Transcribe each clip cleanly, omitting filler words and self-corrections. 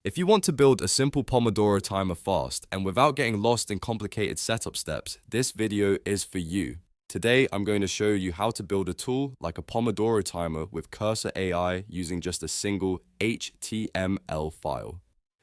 If you want to build a simple Pomodoro timer fast and without getting lost in complicated setup steps, this video is for you. Today, I'm going to show you how to build a tool like a Pomodoro timer with Cursor AI using just a single HTML file.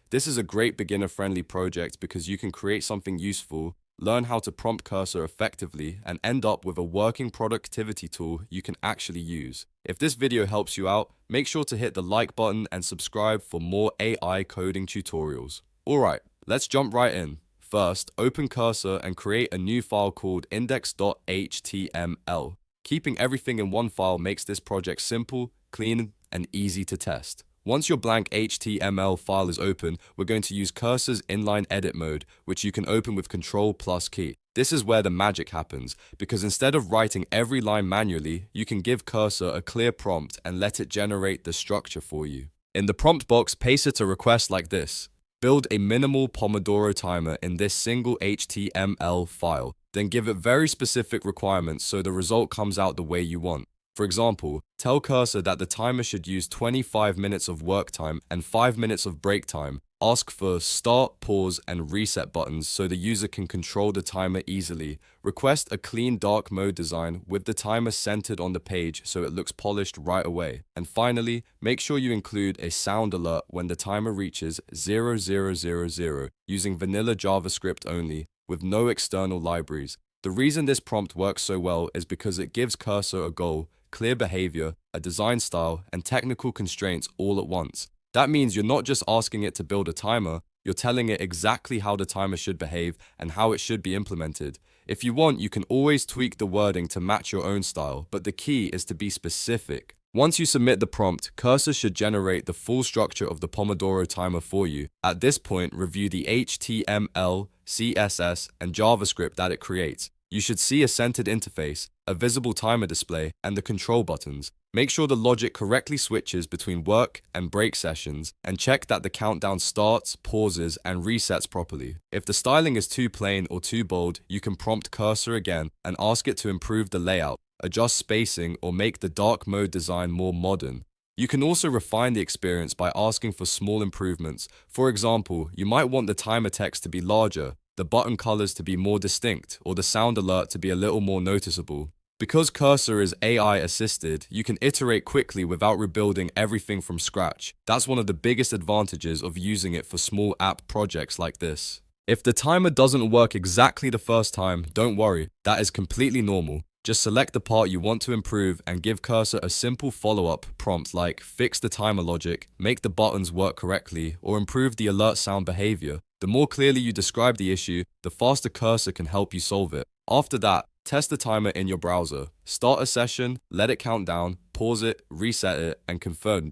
This is a great beginner-friendly project because you can create something useful, learn how to prompt Cursor effectively, and end up with a working productivity tool you can actually use. If this video helps you out, make sure to hit the like button and subscribe for more AI coding tutorials. Alright, let's jump right in. First, open Cursor and create a new file called index.html. Keeping everything in one file makes this project simple, clean, and easy to test. Once your blank HTML file is open, we're going to use Cursor's inline edit mode, which you can open with Ctrl+ key. This is where the magic happens, because instead of writing every line manually, you can give Cursor a clear prompt and let it generate the structure for you. In the prompt box, paste a request like this. Build a minimal Pomodoro timer in this single HTML file, then give it very specific requirements so the result comes out the way you want. For example, tell Cursor that the timer should use 25 minutes of work time and 5 minutes of break time. Ask for start, pause, and reset buttons so the user can control the timer easily. Request a clean dark mode design with the timer centered on the page so it looks polished right away. And finally, make sure you include a sound alert when the timer reaches 0000 using vanilla JavaScript only with no external libraries. The reason this prompt works so well is because it gives Cursor a goal, clear behavior, a design style, and technical constraints all at once. That means you're not just asking it to build a timer, you're telling it exactly how the timer should behave and how it should be implemented. If you want, you can always tweak the wording to match your own style, but the key is to be specific. Once you submit the prompt, Cursor should generate the full structure of the Pomodoro timer for you. At this point, review the HTML, CSS, and JavaScript that it creates. You should see a centered interface, a visible timer display, and the control buttons. Make sure the logic correctly switches between work and break sessions, and check that the countdown starts, pauses, and resets properly. If the styling is too plain or too bold, you can prompt Cursor again and ask it to improve the layout, adjust spacing, or make the dark mode design more modern. You can also refine the experience by asking for small improvements. For example, you might want the timer text to be larger, the button colors to be more distinct, or the sound alert to be a little more noticeable. Because Cursor is AI assisted, you can iterate quickly without rebuilding everything from scratch. That's one of the biggest advantages of using it for small app projects like this. If the timer doesn't work exactly the first time, don't worry, that is completely normal. Just select the part you want to improve and give Cursor a simple follow-up prompt like fix the timer logic, make the buttons work correctly, or improve the alert sound behavior. The more clearly you describe the issue, the faster Cursor can help you solve it. After that, test the timer in your browser. Start a session, let it count down, pause it, reset it, and confirm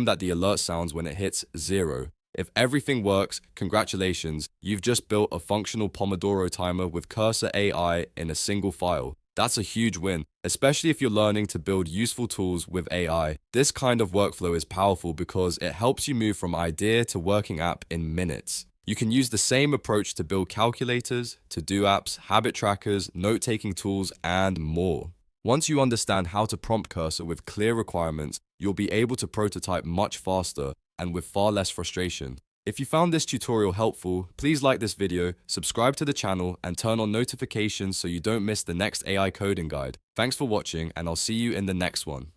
that the alert sounds when it hits 0. If everything works, congratulations, you've just built a functional Pomodoro timer with Cursor AI in a single file. That's a huge win, especially if you're learning to build useful tools with AI. This kind of workflow is powerful because it helps you move from idea to working app in minutes. You can use the same approach to build calculators, to-do apps, habit trackers, note-taking tools, and more. Once you understand how to prompt Cursor with clear requirements, you'll be able to prototype much faster and with far less frustration. If you found this tutorial helpful, please like this video, subscribe to the channel, and turn on notifications so you don't miss the next AI coding guide. Thanks for watching, and I'll see you in the next one.